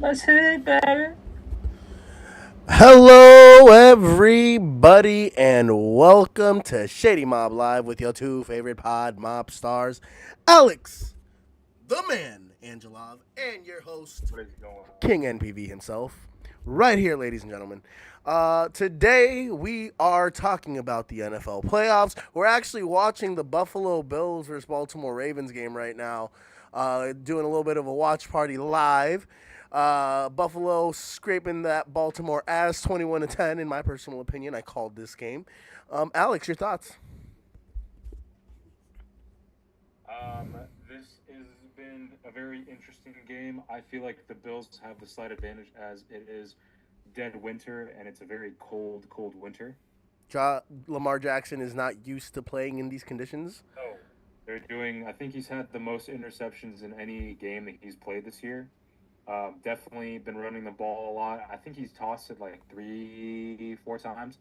Let's hit better. Hello, everybody, and welcome to Shady Mob Live with your two favorite pod mob stars, Alex, the man, Angelov, and your host, What is going on? King NPV himself, right here, ladies and gentlemen. Today, we are talking about the NFL playoffs. We're actually watching the Buffalo Bills versus Baltimore Ravens game right now, doing a little bit of a watch party live. Buffalo scraping that Baltimore ass 21-10, in my personal opinion. I called this game. Alex, your thoughts? Um, this has been a very interesting game. I feel like the Bills have the slight advantage as it is dead winter and it's a very cold winter. Lamar Jackson is not used to playing in these conditions. So they're doing. I think he's had the most interceptions in any game that he's played this year. Definitely been running the ball a lot. I think he's tossed it like three, four times,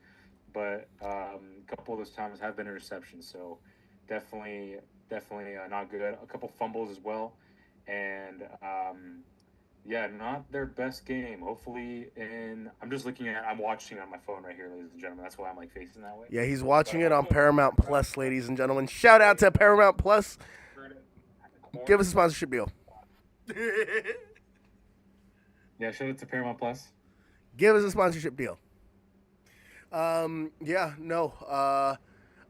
but a couple of those times have been interceptions. So definitely, definitely not good. A couple fumbles as well, and yeah, not their best game. Hopefully, I'm just looking at. I'm watching on my phone right here, ladies and gentlemen. That's why I'm like facing that way. Yeah, he's But watching it on hopefully, Paramount Plus, ladies and gentlemen. Shout out to Paramount Plus. at the Give us corner. a sponsorship deal. Yeah, shout out to Paramount Plus. Give us a sponsorship deal. Yeah, no.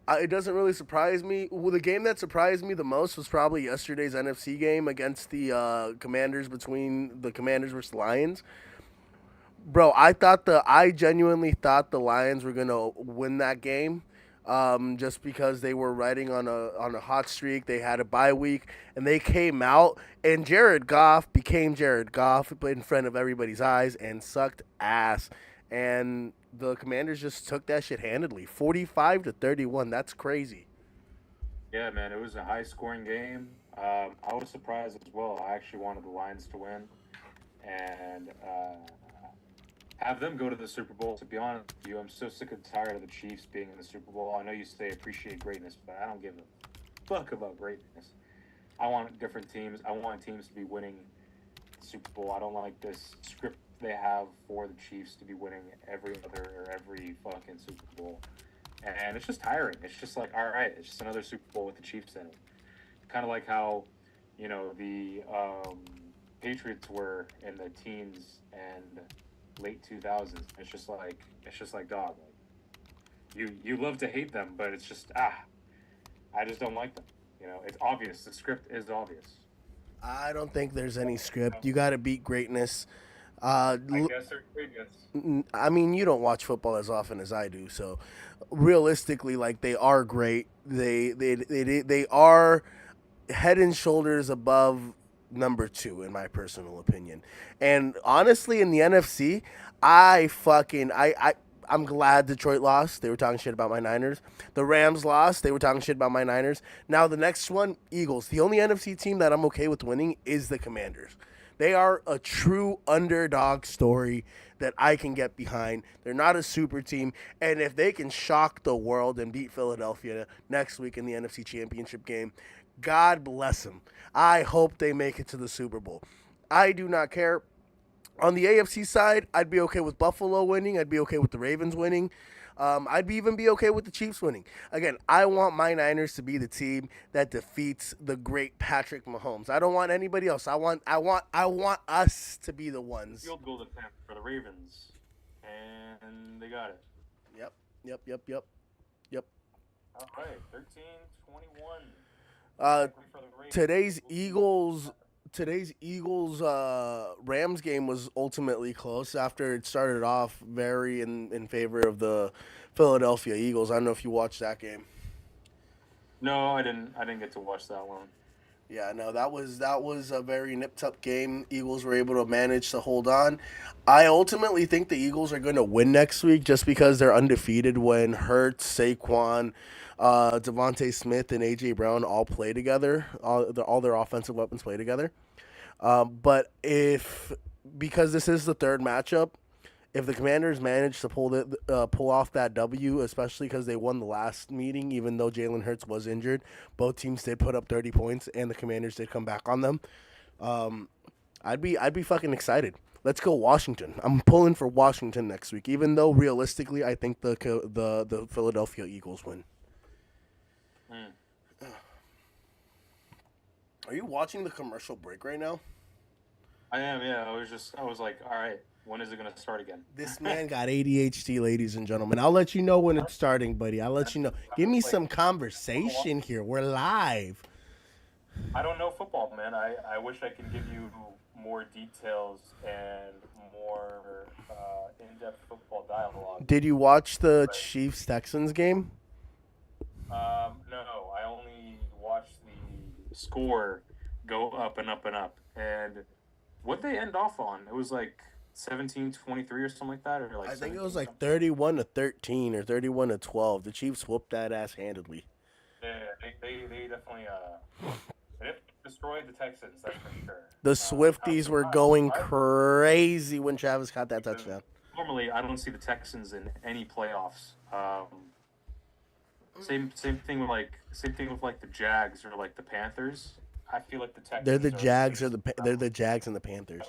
It doesn't really surprise me. Well, the game that surprised me the most was probably yesterday's NFC game against the Commanders, between the Commanders versus the Lions. Bro, I genuinely thought the Lions were gonna win that game. Just because they were riding on a hot streak, they had a bye week, and they came out, and Jared Goff became Jared Goff in front of everybody's eyes and sucked ass. And the Commanders just took that shit handedly, 45-31. That's crazy. Yeah, man, it was a high scoring game. I was surprised as well. I actually wanted the Lions to win and have them go to the Super Bowl. To be honest with you, I'm so sick and tired of the Chiefs being in the Super Bowl. I know you say appreciate greatness, but I don't give a fuck about greatness. I want different teams. I want teams to be winning the Super Bowl. I don't like this script they have for the Chiefs to be winning every other or every fucking Super Bowl. And it's just tiring. It's just like, all right, it's just another Super Bowl with the Chiefs in it. Kind of like how, the Patriots were in the teens and late 2000s. It's just like dog. Like, you love to hate them, but it's just I just don't like them. It's obvious. The script is obvious. I don't think there's So, any script. You got to beat greatness. Uh, I guess they're greatness. I mean, you don't watch football as often as I do, so realistically, like, they are great. They are head and shoulders above number two, in my personal opinion. And honestly, in the NFC, I fucking I. I'm glad Detroit lost. They were talking shit about my Niners. The Rams lost. They were talking shit about my Niners. Now the next one, Eagles. The only NFC team that I'm okay with winning is the Commanders. They are a true underdog story that I can get behind. They're not a super team. And if they can shock the world and beat Philadelphia next week in the NFC Championship game, God bless them. I hope they make it to the Super Bowl. I do not care. On the AFC side, I'd be okay with Buffalo winning. I'd be okay with the Ravens winning. Even be okay with the Chiefs winning. Again, I want my Niners to be the team that defeats the great Patrick Mahomes. I don't want anybody else. I want us to be the ones. Field goal attempt for the Ravens, and they got it. Yep, yep. Yep. All right, 13-21. Uh, Technically for the Ravens. today's Eagles Rams game was ultimately close after it started off very in favor of the Philadelphia Eagles. I don't know if you watched that game. No, I didn't. I didn't get to watch that one. Yeah, no, that was a very nipped up game. Eagles were able to manage to hold on. I ultimately think the Eagles are going to win next week just because they're undefeated when Hurts, Saquon, Devontae Smith, and AJ Brown all play together. All their offensive weapons play together. But if because this is the third matchup, if the Commanders manage to pull off that W, especially because they won the last meeting, even though Jalen Hurts was injured, both teams did put up 30 points, and the Commanders did come back on them. Um, I'd be fucking excited. Let's go Washington. I'm pulling for Washington next week, even though realistically I think the Philadelphia Eagles win. Mm. Are you watching the commercial break right now? I am, yeah. I was like, all right, when is it gonna start again? This man got ADHD, ladies and gentlemen. I'll let you know when it's starting, buddy. I'll let you know. Give me some conversation here. We're live. I don't know football, man. I wish I can give you more details and more in-depth football dialogue. Did you watch the Chiefs Texans game? No, I only watched the score go up and up and up. And what they end off on? It was like 17-23 or something like that, or like I think it 17 was like something. 31-13 or 31-12. The Chiefs whooped that ass handedly. Yeah, they definitely they destroyed the Texans, that's for sure. The Swifties were going I- crazy when Travis caught that because touchdown. normally I don't see the Texans in any playoffs. Same thing with like the Jags or like the Panthers. I feel like the Texans. They're the are Jags or they're the Jags and the Panthers.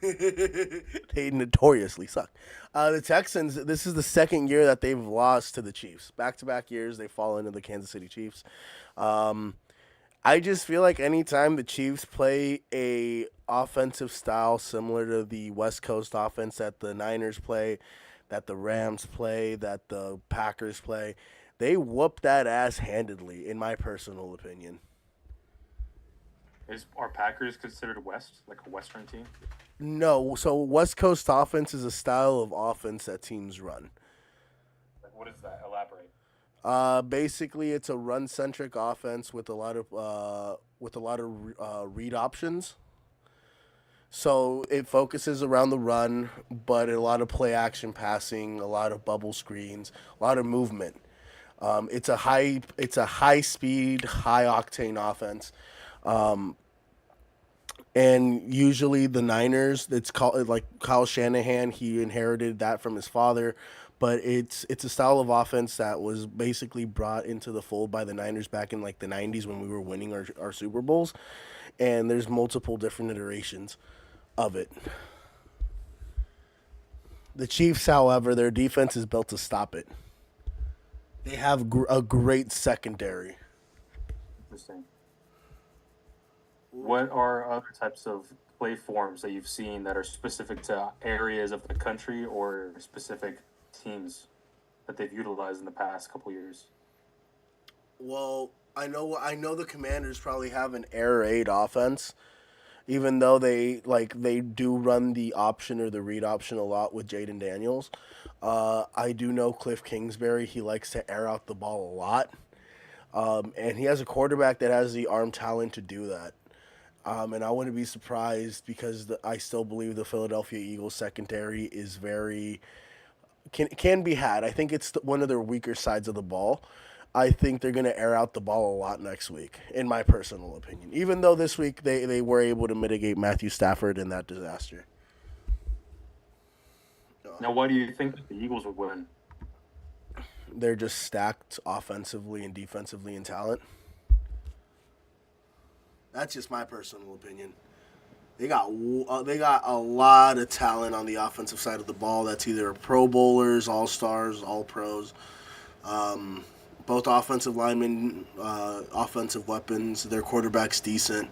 They notoriously suck. The Texans. This is the second year that they've lost to the Chiefs. Back-to-back years they fall into the Kansas City Chiefs. I just feel like anytime the Chiefs play a offensive style similar to the West Coast offense that the Niners play, that the Rams play, that the Packers play, they whoop that ass handedly, in my personal opinion. Are Packers considered West, like a Western team? No, so West Coast offense is a style of offense that teams run. Like, what is that? Elaborate. Basically, it's a run-centric offense with a lot of read options. So it focuses around the run, but a lot of play action passing, a lot of bubble screens, a lot of movement. It's a high speed, high octane offense. And usually the Niners, it's called like Kyle Shanahan. He inherited that from his father, but it's a style of offense that was basically brought into the fold by the Niners back in like the '90s when we were winning our Super Bowls. And there's multiple different iterations of it. The Chiefs, however, their defense is built to stop it. They have a great secondary. Interesting. What are other types of play forms that you've seen that are specific to areas of the country or specific teams that they've utilized in the past couple years? Well, I know the Commanders probably have an air raid offense, even though they do run the option or the read option a lot with Jaden Daniels. I do know Cliff Kingsbury. He likes to air out the ball a lot, and he has a quarterback that has the arm talent to do that. And I wouldn't be surprised because I still believe the Philadelphia Eagles secondary is very can be had. I think it's one of their weaker sides of the ball. I think they're going to air out the ball a lot next week, in my personal opinion. Even though this week they were able to mitigate Matthew Stafford in that disaster. Now, why do you think that the Eagles would win? They're just stacked offensively and defensively in talent. That's just my personal opinion. They got a lot of talent on the offensive side of the ball. That's either Pro Bowlers, All Stars, All Pros. Both offensive linemen, offensive weapons. Their quarterback's decent.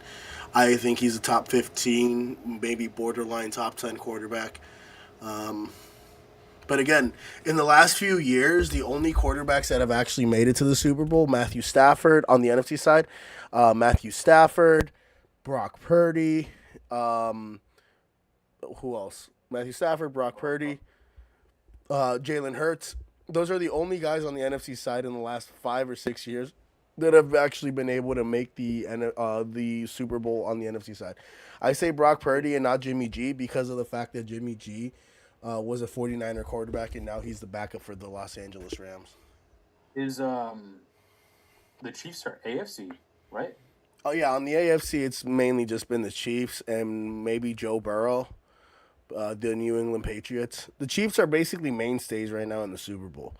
I think he's a top 15, maybe borderline top 10 quarterback. But again, in the last few years, the only quarterbacks that have actually made it to the Super Bowl, Matthew Stafford on the NFC side, Matthew Stafford, Brock Purdy, who else? Matthew Stafford, Brock Purdy, Jalen Hurts. Those are the only guys on the NFC side in the last 5 or 6 years that have actually been able to make the Super Bowl on the NFC side. I say Brock Purdy and not Jimmy G because of the fact that Jimmy G was a 49er quarterback and now he's the backup for the Los Angeles Rams. Is the Chiefs are AFC, right? Oh yeah, on the AFC it's mainly just been the Chiefs and maybe Joe Burrow, the New England Patriots. The Chiefs are basically mainstays right now in the Super Bowl.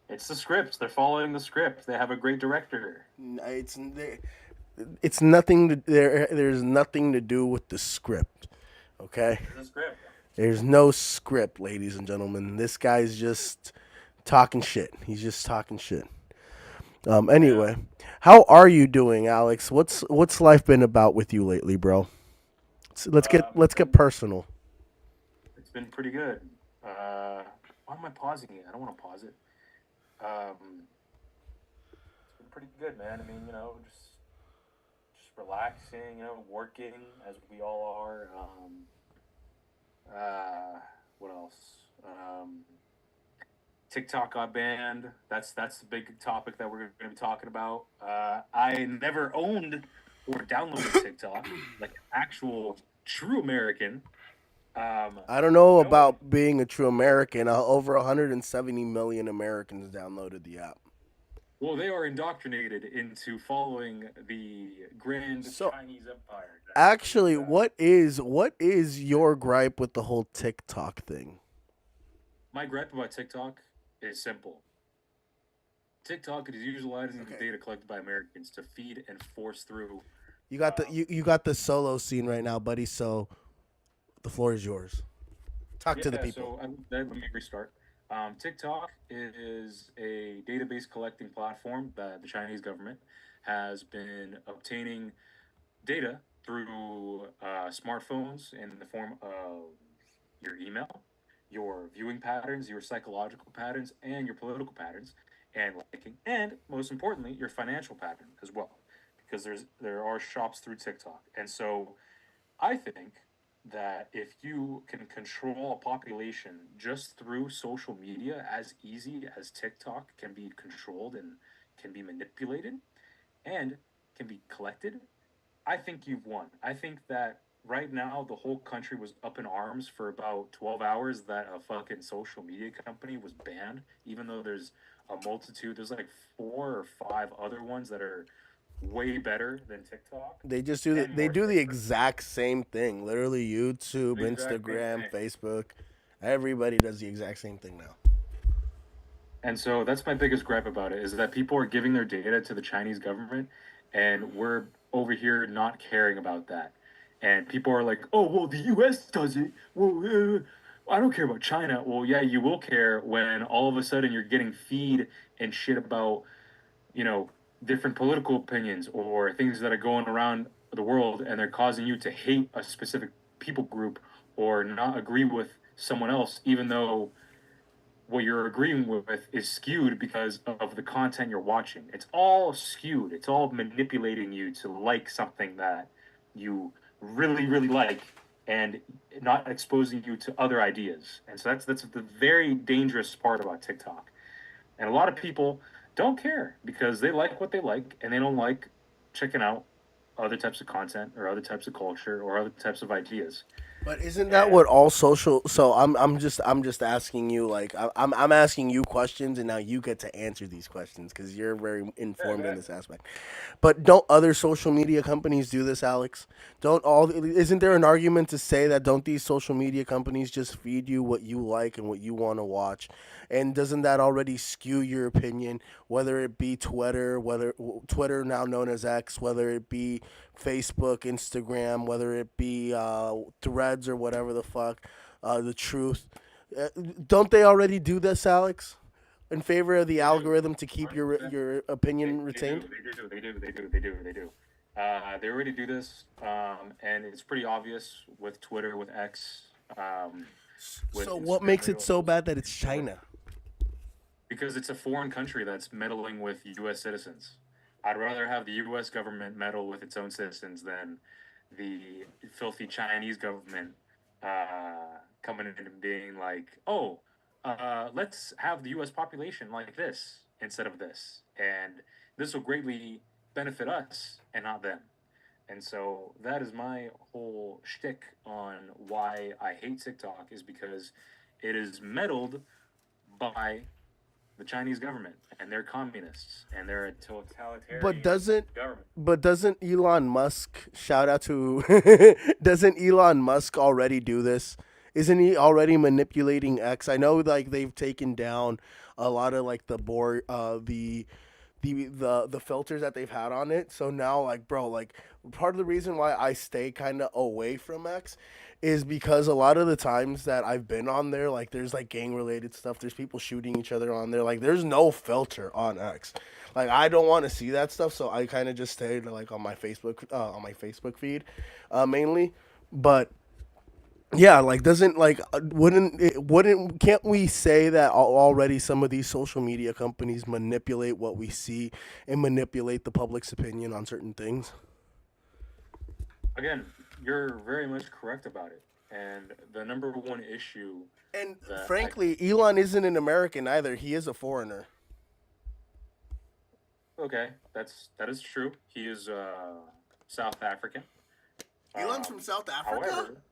It's the script. They're following the script. They have a great director. it's nothing to there's nothing to do with the script. Okay? There's a script. There's no script, ladies and gentlemen. This guy's just talking shit. He's just talking shit. Yeah. Anyway, how are you doing, Alex? What's life been about with you lately, bro? It's Let's get been personal. it's been pretty good. Why am I pausing it? I don't want to pause it. Um, it's been pretty good, man. I mean, just relaxing, working as we all are. What else? TikTok got banned. That's the big topic that we're going to be talking about. I never owned or downloaded TikTok like an actual true American. I don't know No one. about being a true American. Over 170 million Americans downloaded the app. Well, they are indoctrinated into following the grand So Chinese empire, Jack. actually, what is your gripe with the whole TikTok thing? My gripe about TikTok is simple. TikTok is utilizing the Okay. data collected by Americans to feed and force through. You got the solo scene right now, buddy. So the floor is yours. Talk to the Yeah, people. so let me restart. TikTok is a database collecting platform that the Chinese government has been obtaining data through smartphones in the form of your email, your viewing patterns, your psychological patterns, and your political patterns, and liking, and most importantly, your financial pattern as well, because there are shops through TikTok, and so I think that if you can control a population just through social media as easy as TikTok can be controlled and can be manipulated and can be collected, I think you've won. I think that right now the whole country was up in arms for about 12 hours that a fucking social media company was banned, even though there's a multitude, there's like four or five other ones that are way better than TikTok and They more do the safer. exact same thing. Literally YouTube, The exact same Instagram, thing. Facebook. Everybody does the exact same thing now. And so that's my biggest gripe about it is that people are giving their data to the Chinese government and we're over here not caring about that. And people are like, "Oh, well, the US does it. Well, I don't care about China." Well, yeah, you will care when all of a sudden you're getting feed and shit about, you know, different political opinions or things that are going around the world and they're causing you to hate a specific people group or not agree with someone else even though what you're agreeing with is skewed because of the content you're watching. It's all skewed. It's all manipulating you to like something that you really, really like and not exposing you to other ideas. And so that's the very dangerous part about TikTok. And a lot of people don't care because they like what they like and they don't like checking out other types of content or other types of culture or other types of ideas. But isn't that And what all social? So I'm just asking you like I'm asking you questions, and now you get to answer these questions because you're very yeah, go informed in ahead. this aspect. But don't other social media companies do this, Alex? Don't all? Isn't there an argument to say that don't these social media companies just feed you what you like and what you want to watch? And doesn't that already skew your opinion? Whether it be whether Twitter now known as X, whether it be Facebook, Instagram, whether it be Threads or whatever the fuck, the Truth. Uh, don't they already do this, Alex? In favor of the They do. algorithm to keep 100%. your They, opinion they do. retained? They do. They already do this, and it's pretty obvious with Twitter, with X, with So what Instagram makes it so Reels, bad that it's Shorts, China? because it's a foreign country that's meddling with U.S. citizens. I'd rather have the U.S. government meddle with its own citizens than the filthy Chinese government coming in and being like, "Oh, let's have the U.S. population like this instead of this, and this will greatly benefit us and not them." And so that is my whole shtick on why I hate TikTok is because it is meddled by the Chinese government, and they're communists, and they're a But totalitarian doesn't government. but doesn't Elon Musk shout out to doesn't Elon Musk already do this? Isn't he already manipulating X? I know like they've taken down a lot of like the the filters that they've had on it. So now, like, bro, like, part of the reason why I stay kind of away from X is because a lot of the times that I've been on there, like, there's like gang related stuff. There's people shooting each other on there. Like, there's no filter on X. Like, I don't want to see that stuff, so I kind of just stay like on my Facebook feed, mainly. But yeah, like, doesn't like wouldn't can't we say that already some of these social media companies manipulate what we see and manipulate the public's opinion on certain things? Again, you're very much correct about it. And the number one issue And that I frankly, Elon isn't an American either. He is a foreigner. okay, that is true. He is South African. Elon's from South Africa? However,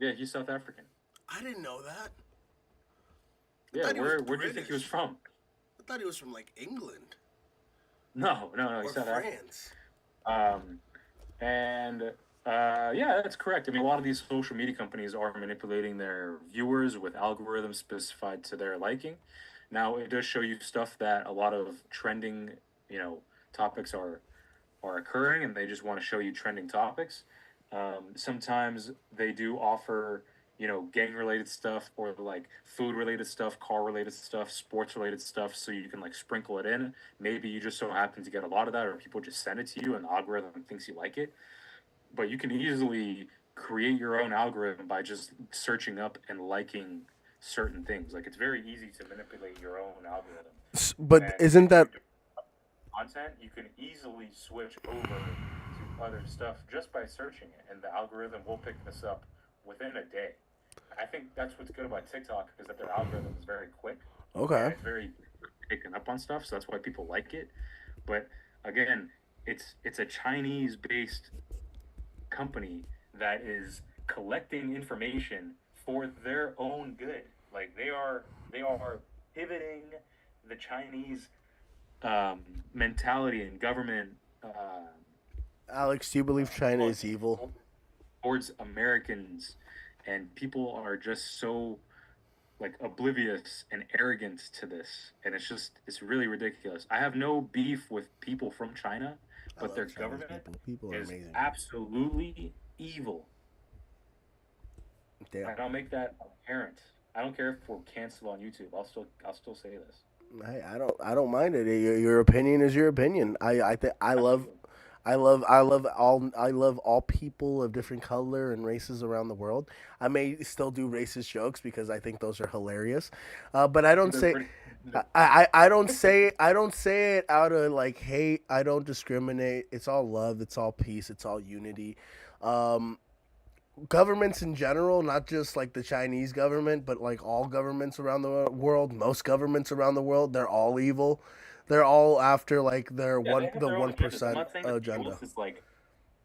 yeah, he's South African. I didn't know that. I Yeah, thought he was where do you think he was British. from? I thought he was from like England No, he's or South African. France. Um, and yeah, that's correct. I mean, a lot of these social media companies are manipulating their viewers with algorithms specified to their liking. Now, it does show you stuff that a lot of trending, you know, topics are occurring, and they just want to show you trending topics. Sometimes they do offer, you know, gang related stuff or like food related stuff, car related stuff, sports related stuff, so you can like sprinkle it in. Maybe you just so happen to get a lot of that, or people just send it to you, and the algorithm thinks you like it. But you can easily create your own algorithm by just searching up and liking certain things. Like it's very easy to manipulate your own algorithm. But And isn't if you that do content, you can easily switch over to other stuff just by searching it, and the algorithm will pick this up within a day. I think that's what's good about TikTok is that their algorithm is very quick and okay? it's very picking up on stuff, so that's why people like it. But again, it's a Chinese based company that is collecting information for their own good. Like they are pivoting the Chinese um, mentality and government Alex, do you believe China is policy evil? towards Americans, and people are just so like oblivious and arrogant to this, and it's really ridiculous. I have no beef with people from China, I but love their Chinese government people. People are is amazing. absolutely evil, Damn. and I'll make that apparent. I don't care if we're canceled on YouTube. I'll still say this. I don't mind it. Your opinion is your opinion. Absolutely. I love all people of different color and races around the world. I may still do racist jokes because I think those are hilarious, but I don't They're say. pretty. I don't say it out of like hate. I don't discriminate. It's all love. It's all peace. It's all unity. Um, Governments in general, not just like the Chinese government, but like all governments around the world, most governments around the world, they're all evil. They're all after like Yeah, they have the their own one agendas. I'm percent not saying that the agenda. U.S. is like.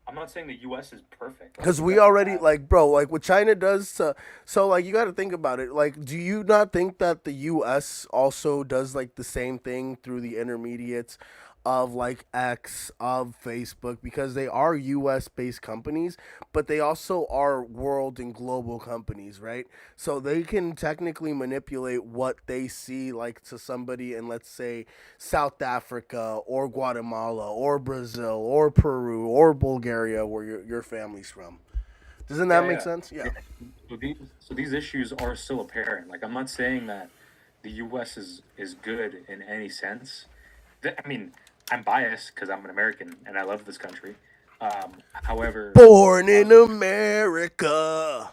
I'm not saying the U.S. is perfect. Like Because we we definitely already have. like, bro, like what China does to, so like you got to think about it. Like, do you not think that the U.S. also does like the same thing through the intermediates of like X, of Facebook, because they are U.S. based companies, but they also are world and global companies, right? So they can technically manipulate what they see like to somebody in, let's say, South Africa or Guatemala or Brazil or Peru or Bulgaria, where your family's from. Doesn't that Yeah, make yeah. sense? Yeah. So these issues are still apparent. Like I'm not saying that the U.S. is good in any sense. I mean, I'm biased because I'm an American and I love this country. However, Born in us America.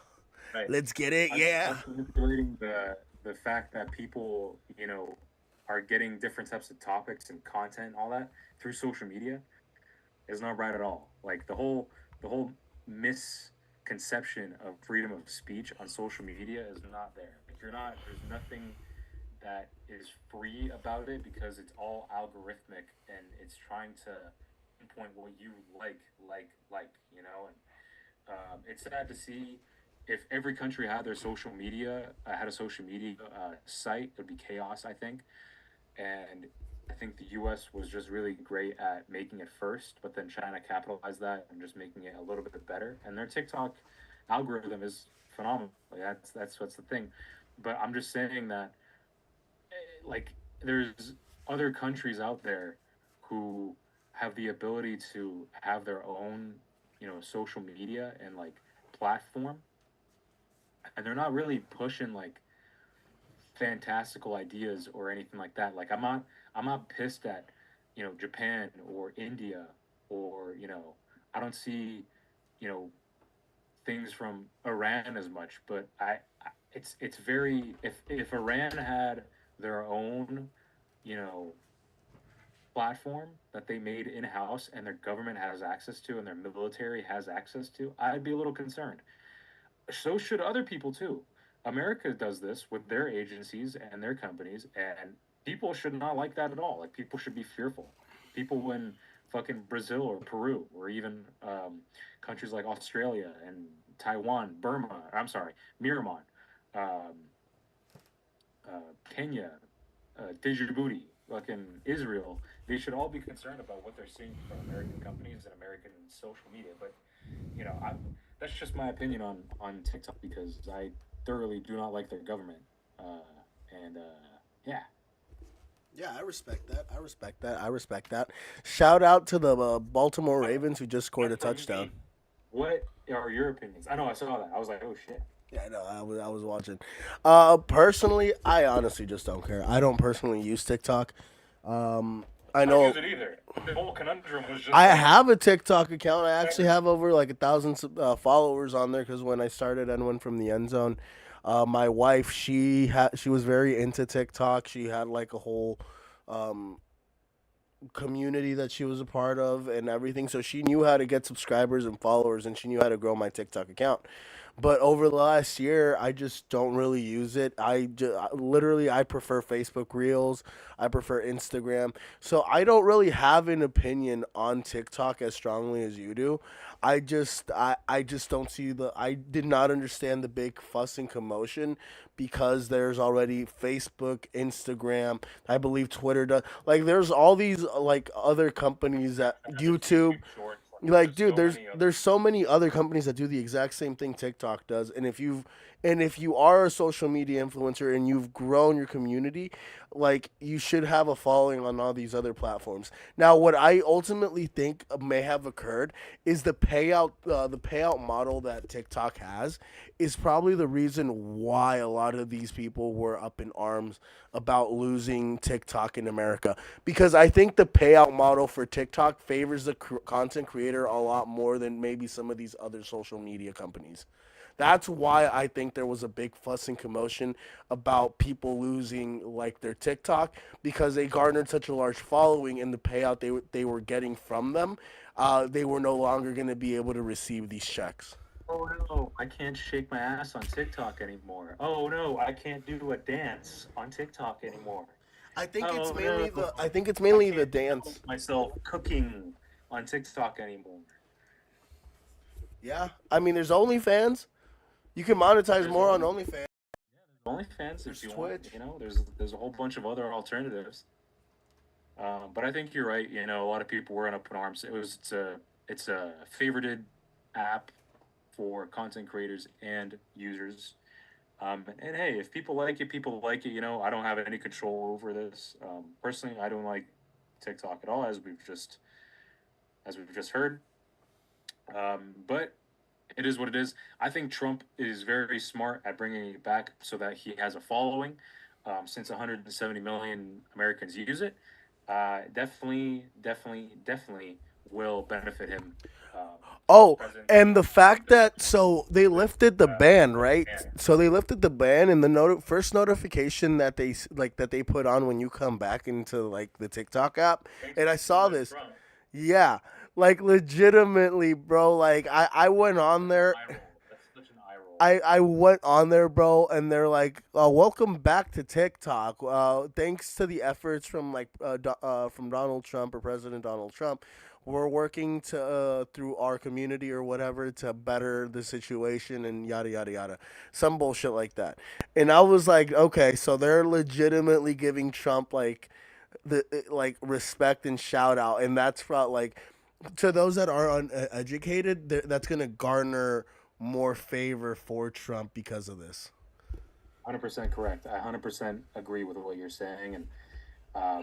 right, Let's get it. us Yeah. manipulating the fact that people are getting different types of topics and content and all that through social media is not right at all. Like the whole misconception of freedom of speech on social media is not there. Like you're not there's nothing that is free about it because it's all algorithmic and it's trying to pinpoint what you like, and it's sad to see if every country had their social media had a social media site, it would be chaos, I think. And I think the U.S. was just really great at making it first, but then China capitalized that and just making it a little bit better. And their TikTok algorithm is phenomenal. Like that's what's the thing. But I'm just saying that like there's other countries out there who have the ability to have their own, social media and like platform, and they're not really pushing like fantastical ideas or anything like that. Like I'm not pissed at, Japan or India or, I don't see, you know, things from Iran as much, but it's very, if Iran had their own, you know, platform that they made in house and their government has access to and their military has access to, I'd be a little concerned. So should other people too. America does this with their agencies and their companies, and people should not like that at all. Like people should be fearful. People in fucking Brazil or Peru or even countries like Australia and Taiwan, Burma. I'm sorry, Myanmar, um, Kenya, Djibouti, fucking Israel. They should all be concerned about what they're seeing from American companies and American social media. But that's just my opinion on TikTok because I thoroughly do not like their government. And yeah, Yeah, I respect that. I respect that. I respect that. Shout out to the Baltimore Ravens who just scored a and from touchdown. me, what are your opinions? I know I saw that. I was like, oh shit. Yeah, I know. I was watching. Personally, I honestly just don't care. I don't personally use TikTok. I I don't use know it either. The whole conundrum was just I like, have a TikTok account. I actually have over like 1,000 followers on there because when I started and went from the end zone, my wife she was very into TikTok. She had like a whole um, community that she was a part of and everything. So she knew how to get subscribers and followers, and she knew how to grow my TikTok account. But over the last year, I just don't really use it. Literally I prefer Facebook Reels. I prefer Instagram. So I don't really have an opinion on TikTok as strongly as you do. I just don't see the I did not understand the big fuss and commotion because there's already Facebook, Instagram, I believe Twitter does. Like there's all these like other companies that and there's YouTube YouTube Shorts. Like, like there's dude so there's many other. there's so many other companies that do the exact same thing TikTok does, and if you are a social media influencer and you've grown your community, like you should have a following on all these other platforms. Now what I ultimately think may have occurred is the payout model that TikTok has is probably the reason why a lot of these people were up in arms about losing TikTok in America, because I think the payout model for TikTok favors the content creator a lot more than maybe some of these other social media companies. That's why I think there was a big fuss and commotion about people losing like their TikTok because they garnered such a large following and the payout they were getting from them, they were no longer going to be able to receive these checks. Oh no, I can't shake my ass on TikTok anymore. Oh no, I can't do a dance on TikTok anymore. Oh no, I think it's I mainly the can't film dance. myself cooking on TikTok anymore. Yeah, I mean there's OnlyFans. You can monetize There's more on only OnlyFans. OnlyFans if There's you want. Twitch. There's a whole bunch of other alternatives. But I think you're right. A lot of people were up in arms. It's a favorited app for content creators and users. And hey, if people like it, people like it. I don't have any control over this. Personally, I don't like TikTok at all, as we've just heard. But it is what it is. I think Trump is very smart at bringing it back so that he has a following. Since 170 million Americans use it, definitely, definitely, definitely will benefit him. As Oh, president and the fact this that so they with lifted the ban, with right? Bannon. So they lifted the ban, and the first notification that they put on when you come back into like the TikTok app, Thanks and I to saw this. Trump. Yeah, like legitimately, bro. Like I went That's on such an there. eye roll. That's such an eye roll. I went on there, bro, and they're like, "Welcome back to TikTok. Thanks to the efforts from from Donald Trump or President Donald Trump, we're working to through our community or whatever to better the situation and yada yada yada, some bullshit like that." And I was like, "Okay, so they're legitimately giving Trump like like respect and shout out, and that's for like to those that are uneducated, that's gonna garner more favor for Trump because of this." 100% correct. I 100% agree with what you're saying, and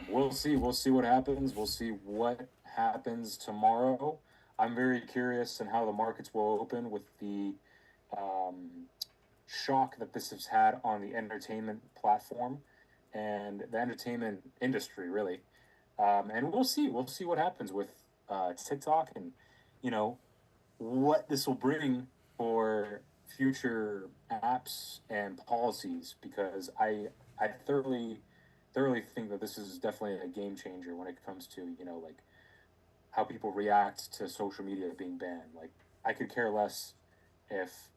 We'll see. We'll see what happens. We'll see what happens tomorrow. I'm very curious on how the markets will open with the um, shock that this has had on the entertainment platform and the entertainment industry, really. And we'll see. We'll see what happens with TikTok and you know what this will bring for future apps and policies because I thoroughly think that this is definitely a game changer when it comes to like how people react to social media being banned. Like I could care less if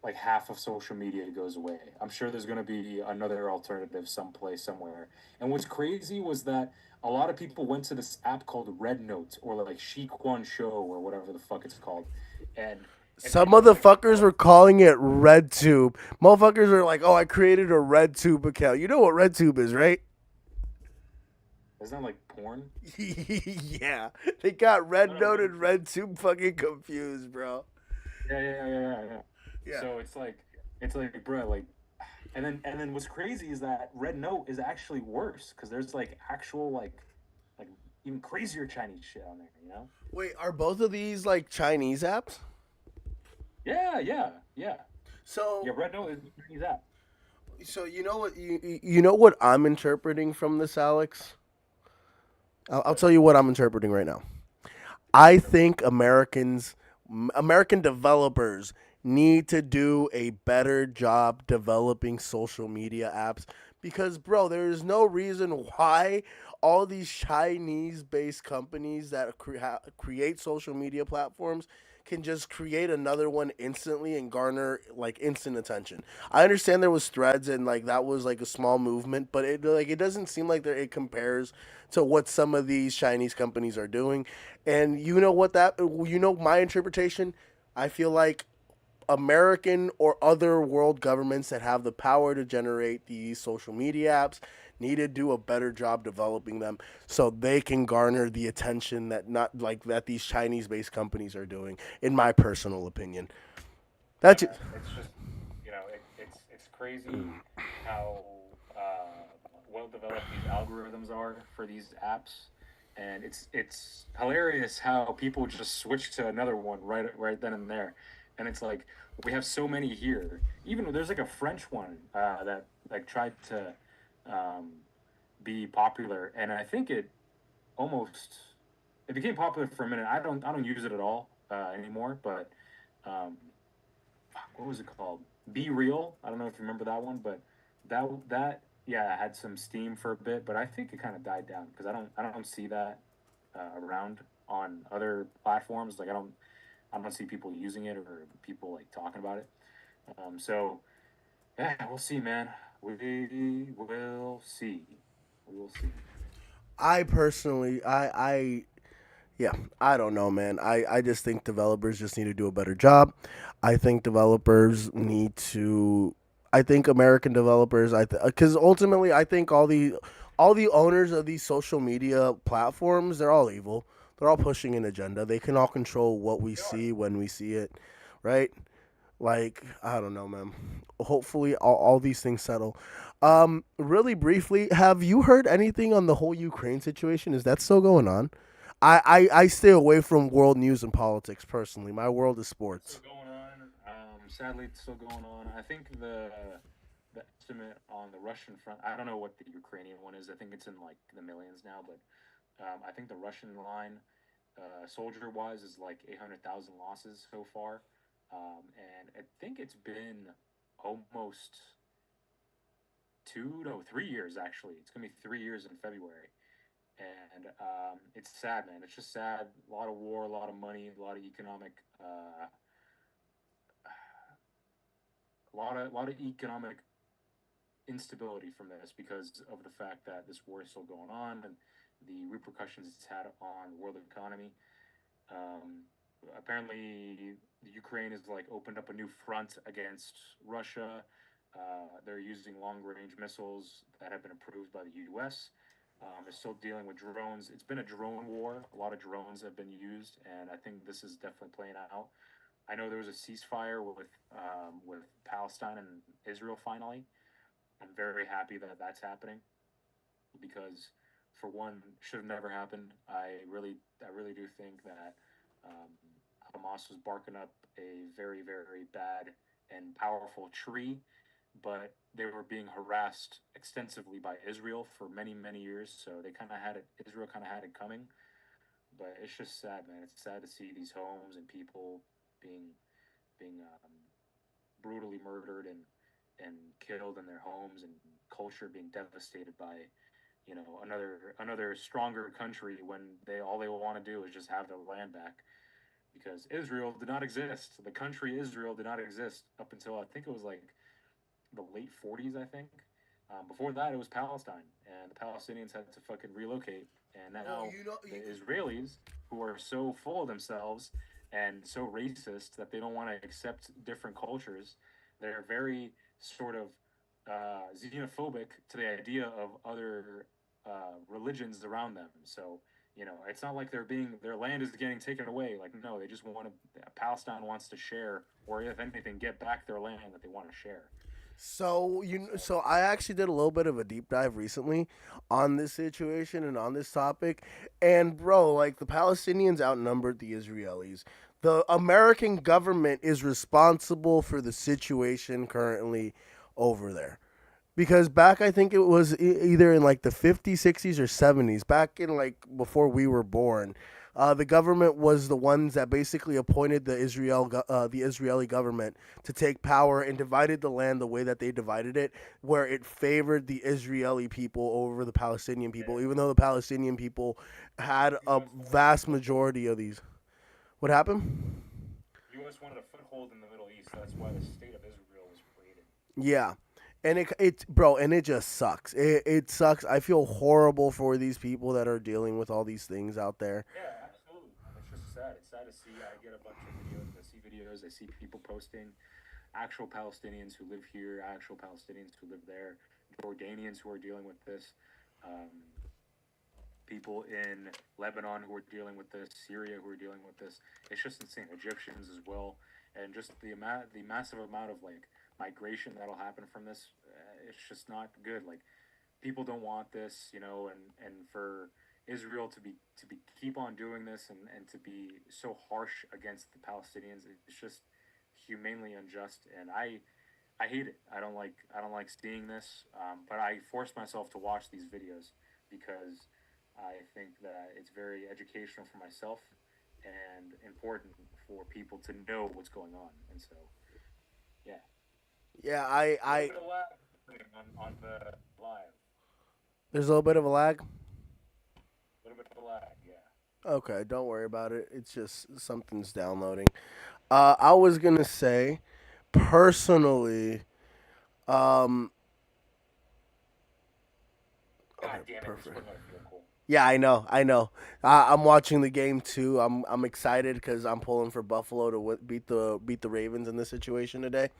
like half of social media goes away. I'm sure there's going to be another alternative someplace somewhere. And what's crazy was that a lot of people went to this app called Red Note or like Shiquan Show or whatever the fuck it's called. And Some it was like motherfuckers were calling it RedTube. Motherfuckers are like, "Oh, I created a RedTube account." You know what RedTube is, right? it's not like porn. Yeah, they got No, Red no, Note Red. and RedTube fucking confused, bro. Yeah. Yeah. So it's like, bro, like, and then what's crazy is that Red Note is actually worse because there's like actual like even crazier Chinese shit on there, you know? Wait, are both of these like Chinese apps? Yeah. So, Yeah, Red Note is a Chinese app. so you know what you know what I'm interpreting from this, Alex? I'll Good. tell you what I'm interpreting right now. I think American developers need to do a better job developing social media apps because bro, there is no reason why all these Chinese based companies that create social media platforms can just create another one instantly and garner like instant attention. I understand there was threads and like that was like a small movement, but it doesn't seem like it compares to what some of these Chinese companies are doing. And you know my interpretation. I feel like American or other world governments that have the power to generate these social media apps need to do a better job developing them so they can garner the attention that not like that these Chinese based companies are doing in my personal opinion. Yeah, That's it. man. It's just it's crazy how well developed these algorithms are for these apps, and it's hilarious how people just switch to another one right then and there, and it's like we have so many here. Even there's like a French one that like tried to um, be popular, and I think almost it became popular for a minute. I don't use it at all anymore, but um, what was it called? Be Real. I don't know if you remember that one, but that yeah had some steam for a bit, but I think it kind of died down because I don't see that around on other platforms. Like I don't see people using it or people like talking about it. So yeah, we'll see, man. We will see. We will see. I personally, yeah, I don't know, man. I just think developers just need to do a better job. I think developers need to. I think American developers, because ultimately, I think all the owners of these social media platforms, they're all evil. They're all pushing an agenda. They can all control what we They are. see when we see it, right? Like I don't know, man. Hopefully, all these things settle. Really briefly, have you heard anything on the whole Ukraine situation? Is that still going on? I stay away from world news and politics personally. My world is It's still sports. going on. Sadly, it's still going on. I think the estimate on the Russian front. I don't know what the Ukrainian one is. I think it's in like the millions now, but I think the Russian line, soldier wise, is like 800,000 losses so far, and I think it's been almost 3 years actually. It's gonna be 3 years in February, and it's sad, man. It's just sad. A lot of war, a lot of money, a lot of economic. A lot of economic instability from this because of the fact that this war is still going on and the repercussions it's had on the world economy. Um, Apparently, the Ukraine has like opened up a new front against Russia. They're using long-range missiles that have been approved by the U.S. They're still dealing with drones. It's been a drone war. A lot of drones have been used, and I think this is definitely playing out. I know there was a ceasefire with Palestine and Israel finally. I'm very happy that that's happening. because, for one, should have never happened. I really do think that um, Hamas was barking up a very, very bad and powerful tree, but they were being harassed extensively by Israel for many, many years. So they kind of had it. Israel kind of had it coming, but it's just sad, man. It's sad to see these homes and people being being brutally murdered and killed in their homes, and culture being devastated by another stronger country when they want to do is just have their land back, because Israel did not exist. The country Israel did not exist up until I think it was like the late 40s, I think. Before that, it was Palestine, and the Palestinians had to fucking relocate. And Well, now you know, the Israelis, who are so full of themselves and so racist that they don't want to accept different cultures, they're very sort of xenophobic to the idea of other religions around them. So it's not like their land is getting taken away. Like, no, they just want to. Palestine wants to share, or if anything, get back their land that they want to share. So so I actually did a little bit of a deep dive recently on this situation and on this topic, and bro, like the Palestinians outnumbered the Israelis. The American government is responsible for the situation currently over there. Because back, I think it was either in like the 50s, 60s, or 70s, back in like before we were born, the government was the ones that basically appointed the Israeli government to take power and divided the land the way that they divided it, where it favored the Israeli people over the Palestinian people, even though the Palestinian people had a U.S. wanted a vast foothold. majority of these. What happened? U.S. wanted a foothold in the Middle East. That's why the state of Israel was created. Yeah. And it bro, and it just sucks. It sucks. I feel horrible for these people that are dealing with all these things out there. Yeah, absolutely, man. It's just sad. It's sad to see. I get a bunch of videos. I see videos. I see people posting actual Palestinians who live here, actual Palestinians who live there, Jordanians who are dealing with this, um, people in Lebanon who are dealing with this, Syria who are dealing with this. It's just insane. Egyptians as well, and just the massive amount of like migration that'll happen from this. It's just not good. Like, people don't want this, and for Israel to be keep on doing this, and to be so harsh against the Palestinians, it's just humanely unjust, and I hate it. I don't like seeing this, but I force myself to watch these videos because I think that it's very educational for myself and important for people to know what's going on. And so, yeah, Yeah, a little bit of lag on the live. there's a little bit of a lag. A little bit of a lag, yeah. Okay, don't worry about it. It's just something's downloading. I was gonna say, personally, um, okay, God damn it! This perfect. wasn't gonna feel cool. Yeah, I know, I know. I'm watching the game too. I'm excited because I'm pulling for Buffalo to beat the Ravens in this situation today.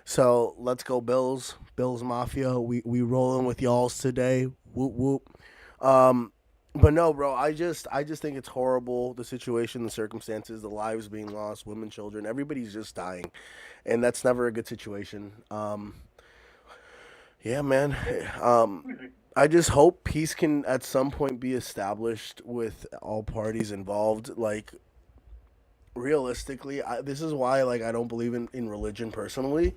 So let's go Bills, Bills Mafia. We rolling with y'all's today. Whoop whoop. Um, but no, bro. I just think it's horrible, the situation, the circumstances, the lives being lost, women, children, everybody's just dying, and that's never a good situation. Yeah, man. I just hope peace can at some point be established with all parties involved. Like, realistically, this is why like I don't believe in religion personally,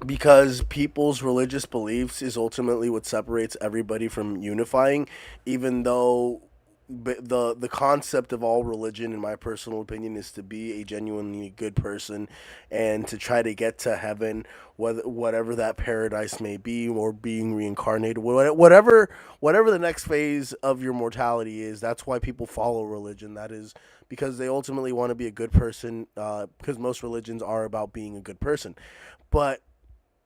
because people's religious beliefs is ultimately what separates everybody from unifying, even though the concept of all religion, in my personal opinion, is to be a genuinely good person and to try to get to heaven, whatever that paradise may be, or being reincarnated, whatever the next phase of your mortality is. That's why people follow religion. That is because they ultimately want to be a good person, because most religions are about being a good person. But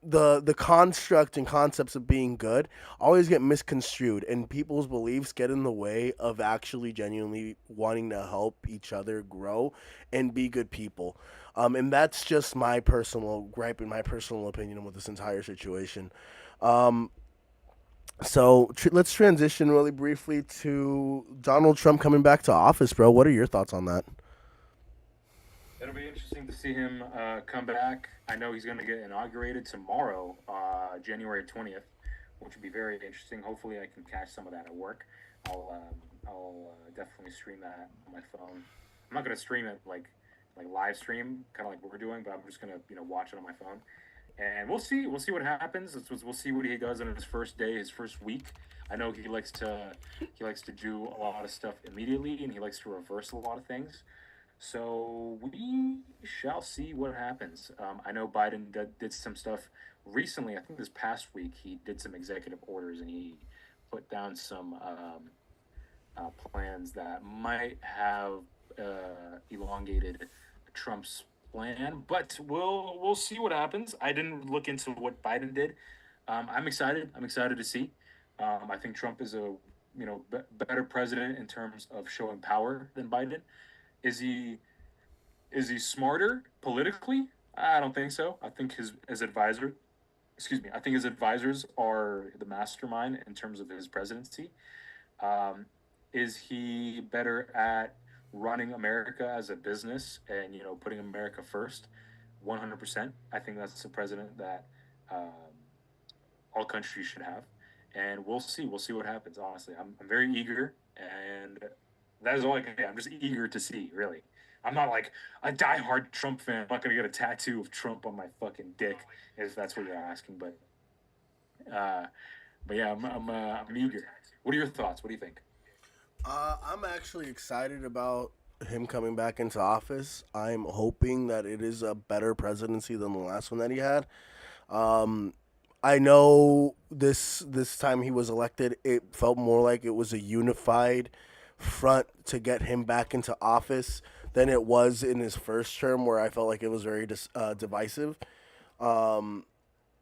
the construct and concepts of being good always get misconstrued, and people's beliefs get in the way of actually genuinely wanting to help each other grow and be good people. And that's just my personal gripe and my personal opinion with this entire situation. um, let's transition really briefly to Donald Trump coming back to office, bro. What are your thoughts on that? It'll be interesting to see him come back. I know he's going to get inaugurated tomorrow, January 20th, which would be very interesting. Hopefully, I can catch some of that at work. I'll definitely stream that on my phone. I'm not gonna stream it like live stream, kind of like what we're doing, but I'm just gonna watch it on my phone, and we'll see. We'll see what happens. We'll see what he does in his first day, his first week. I know he likes to do a lot of stuff immediately, and he likes to reverse a lot of things. So we shall see what happens. I know Biden did some stuff recently. I think this past week he did some executive orders and he put down some plans that might have elongated Trump's plan. But we'll see what happens. I didn't look into what Biden did. I'm excited. I'm excited to see. I think Trump is a better president in terms of showing power than Biden. Is he smarter politically? I don't think so. I think his advisor, excuse me, I think his advisors are the mastermind in terms of his presidency. Um, is he better at running America as a business and putting America first? 100%. I think that's the president that all countries should have, and we'll see. We'll see what happens. Honestly, I'm very eager, and that is all I can say. I'm just eager to see. Really, I'm not like a diehard Trump fan. I'm not gonna get a tattoo of Trump on my fucking dick if that's what you're asking. Uh, but yeah, I'm eager. What are your thoughts? What do you think? I'm actually excited about him coming back into office. I'm hoping that it is a better presidency than the last one that he had. Um, I know this time he was elected, it felt more like it was a unified front to get him back into office than it was in his first term, where I felt like it was very divisive. Um,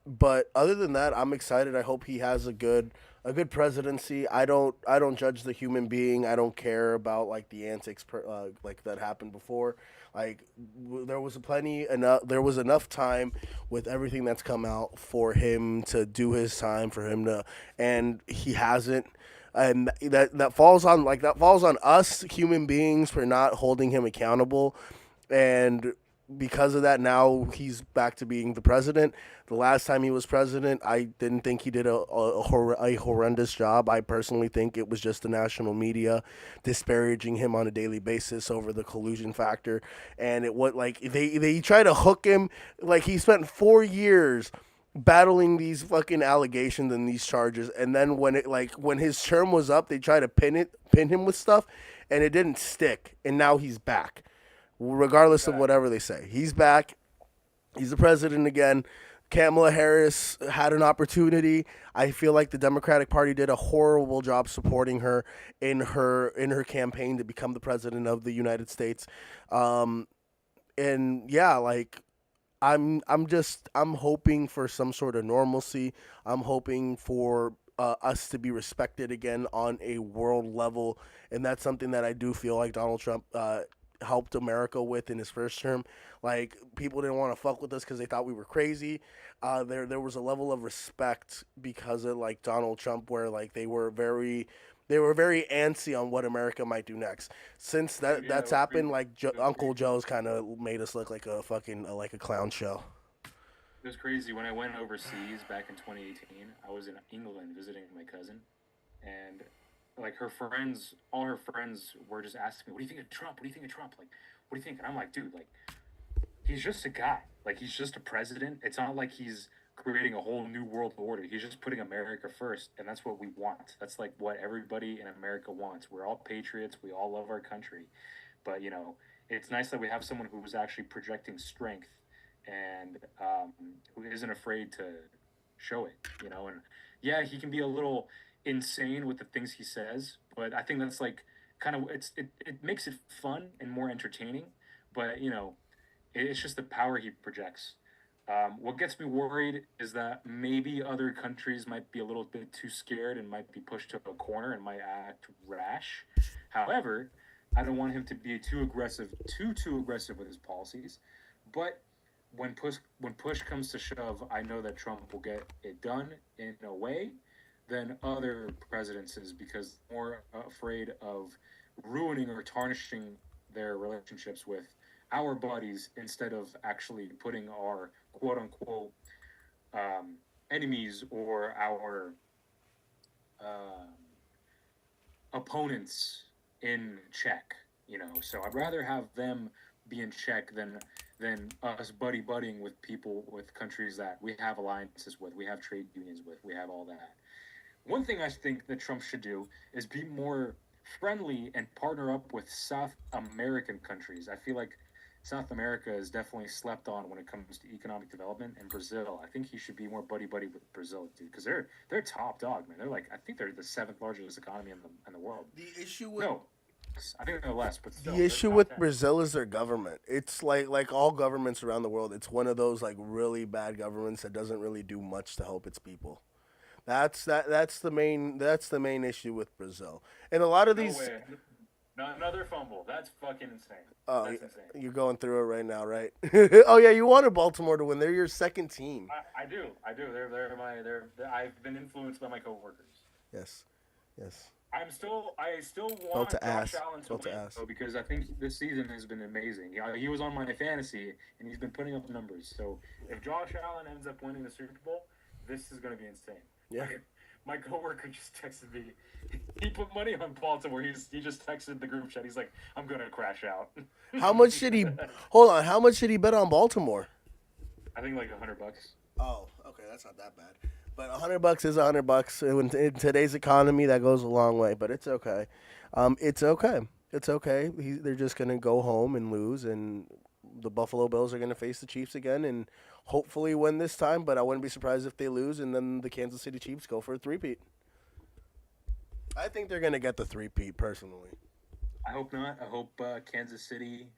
but other than that, I'm excited. I hope he has a good presidency. I don't judge the human being. I don't care about like the antics like that happened before. Like there was enough time with everything that's come out for him to do his time, for him to, and he hasn't. And that falls on us human beings for not holding him accountable, and because of that, now he's back to being the president. The last time he was president, I didn't think he did a horrendous job. I personally think it was just the national media disparaging him on a daily basis over the collusion factor, and it what like they try to hook him. Like, he spent 4 years battling these fucking allegations and these charges, and then when his term was up, they try to pin him with stuff, and it didn't stick, and now he's back regardless of Exactly. whatever they say. He's back. He's the president again. Kamala Harris had an opportunity. I feel like the Democratic Party did a horrible job supporting her in her campaign to become the president of the United States. Um, and yeah, like I'm hoping for some sort of normalcy. I'm hoping for us to be respected again on a world level, and that's something that I do feel like Donald Trump helped America with in his first term. Like, people didn't want to fuck with us because they thought we were crazy. There was a level of respect because of like Donald Trump, where like they were very antsy on what America might do next. Since Dude, yeah, it that's was happened, crazy. like It was Uncle crazy. Joe's kind of made us look like a fucking like a clown show. It was crazy when I went overseas back in 2018. I was in England visiting my cousin, and like all her friends were just asking me, "What do you think of Trump? What do you think of Trump? Like, what do you think?" And I'm like, "Dude, like, he's just a guy. Like, he's just a president. It's not like he's creating a whole new world order. He's just putting America first, and that's what we want. That's like what everybody in America wants. We're all patriots. We all love our country, but it's nice that we have someone who's actually projecting strength and who isn't afraid to show it. And yeah, he can be a little insane with the things he says, but I think that's like kind of it makes it fun and more entertaining. But it's just the power he projects. What gets me worried is that maybe other countries might be a little bit too scared and might be pushed to a corner and might act rash. However, I don't want him to be too aggressive with his policies. But when push comes to shove, I know that Trump will get it done in a way than other presidents is because they're more afraid of ruining or tarnishing their relationships with our buddies instead of actually putting our quote unquote enemies or our um, opponents in check. So I'd rather have them be in check than us buddying with people with countries that we have alliances with, we have trade unions with, we have all that. One thing I think that Trump should do is be more friendly and partner up with South American countries. I feel like South America is definitely slept on when it comes to economic development, and Brazil. I think he should be more buddy with Brazil, dude, because they're top dog, man. They're like, I think they're the seventh largest economy in the world. The issue with No, I think they're less, but the still, they're issue top with 10. Brazil is their government. It's like all governments around the world. It's one of those like really bad governments that doesn't really do much to help its people. That's the main issue with Brazil. And a lot of No these way. Not another fumble. That's fucking insane. oh, That's insane. you're going through it right now, right? Oh yeah, you wanted Baltimore to win. They're your second team. I do. I do. I've been influenced by my coworkers. Yes. Yes. I still Felt want to Josh ask. Allen to Felt to win ask. though, because I think this season has been amazing. He was on my fantasy and he's been putting up numbers. So if Josh Allen ends up winning the Super Bowl, this is going to be insane. Yeah. My coworker just texted me. He put money on Baltimore. He just texted the group chat. He's like, "I'm gonna crash out." How much should he? Hold on. How much should he bet on Baltimore? I think like $100. Oh, okay, that's not that bad. But $100 is $100. In today's economy, that goes a long way. But it's okay. It's okay. It's okay. They're just gonna go home and lose, and the Buffalo Bills are gonna face the Chiefs again, and hopefully win this time. But I wouldn't be surprised if they lose, and then the Kansas City Chiefs go for a three-peat. I think they're gonna get the three-peat personally. I hope not. I hope Kansas City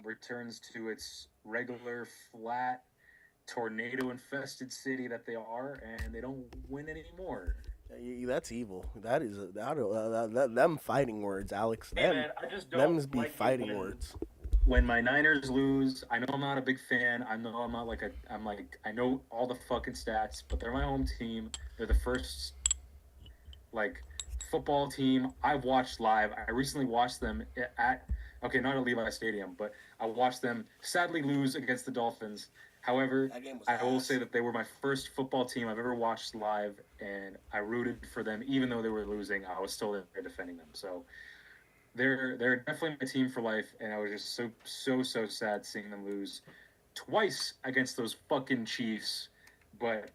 returns to its regular flat tornado-infested city that they are, and they don't win anymore. That's evil. That is them fighting words, Alex. Hey Them man, I just them's don't be like it fighting words. when my Niners lose. I know I'm not a big fan. I know I'm not like a. I'm like I know all the fucking stats, but they're my home team. They're the first like football team I've watched live. I recently watched them at okay, not at Levi Stadium, but I watched them sadly lose against the Dolphins. However, That game was I will ass. say that they were my first football team I've ever watched live, and I rooted for them even though they were losing. I was still there defending them. So they're definitely my team for life, and I was just so sad seeing them lose twice against those fucking Chiefs. But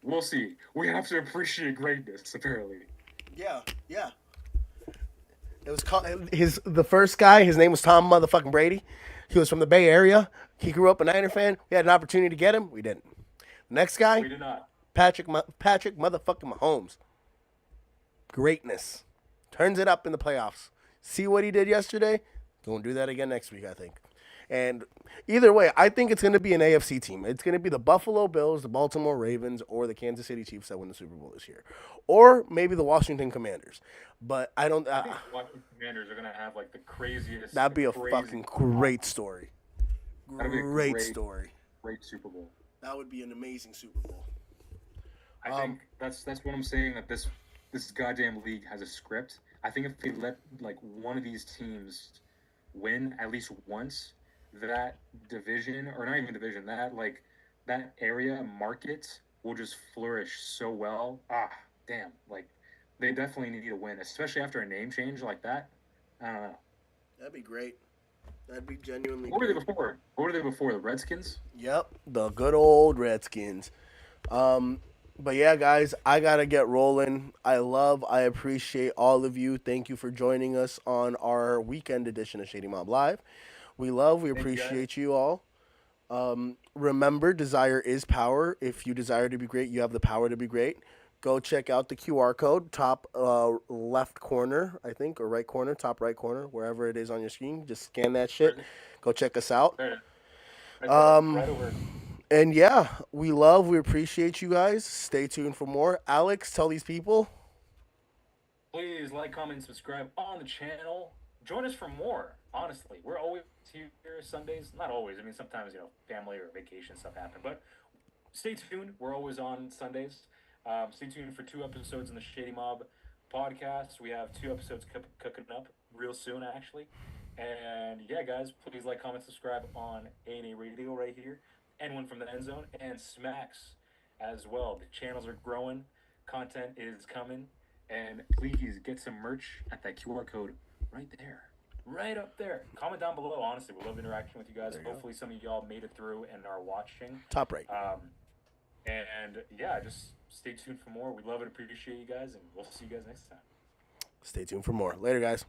we'll see. We have to appreciate greatness, apparently. Yeah, yeah. It was the first guy. His name was Tom motherfucking Brady. He was from the Bay Area. He grew up a Niner fan. We had an opportunity to get him. We didn't. Next guy, We did not. Patrick motherfucking Mahomes. Greatness. Turns it up in the playoffs. See what he did yesterday? Gonna do that again next week, I think. And either way, I think it's going to be an AFC team. It's going to be the Buffalo Bills, the Baltimore Ravens, or the Kansas City Chiefs that win the Super Bowl this year, or maybe the Washington Commanders. But I don't. I think the Washington Commanders are gonna have like the craziest. That'd be a crazy, fucking great story. That'd be a Great story. great Super Bowl. That would be an amazing Super Bowl. I think that's what I'm saying. That this goddamn league has a script. I think if they let like one of these teams win at least once, that division or not even division, that area market will just flourish so well. Damn, like they definitely need a win, especially after a name change like that. I don't know. That'd be great. That'd be genuinely What were they great. before? What were they before? The Redskins? Yep, the good old Redskins. But yeah, guys, I gotta get rolling. I appreciate all of you. Thank you for joining us on our weekend edition of Shady Mob Live. We Thank you, guys. appreciate you all. Remember, desire is power. If you desire to be great, you have the power to be great. Go check out the QR code, top left corner, I think, or right corner, top right corner, wherever it is on your screen. Just scan that shit. Go check us out. There it is. Right Um, there, right over. And yeah, we appreciate you guys. Stay tuned for more. Alex, tell these people. Please like, comment, and subscribe on the channel. Join us for more. Honestly, we're always here Sundays. Not always. I mean, sometimes family or vacation stuff happen. But stay tuned. We're always on Sundays. Stay tuned for 2 episodes in the Shady Mob podcast. We have 2 episodes cooking up real soon, actually. And yeah, guys, please like, comment, subscribe on A&A Radio right here, and one from the End Zone, and Smacks as well. The channels are growing. content is coming, and please get some merch at that QR code right there. Right up there. Comment down below. Honestly, we love interacting with you guys. Hopefully, some of y'all made it through and are watching. Top right. And yeah, just stay tuned for more. We love and appreciate you guys, and we'll see you guys next time. Stay tuned for more. Later, guys.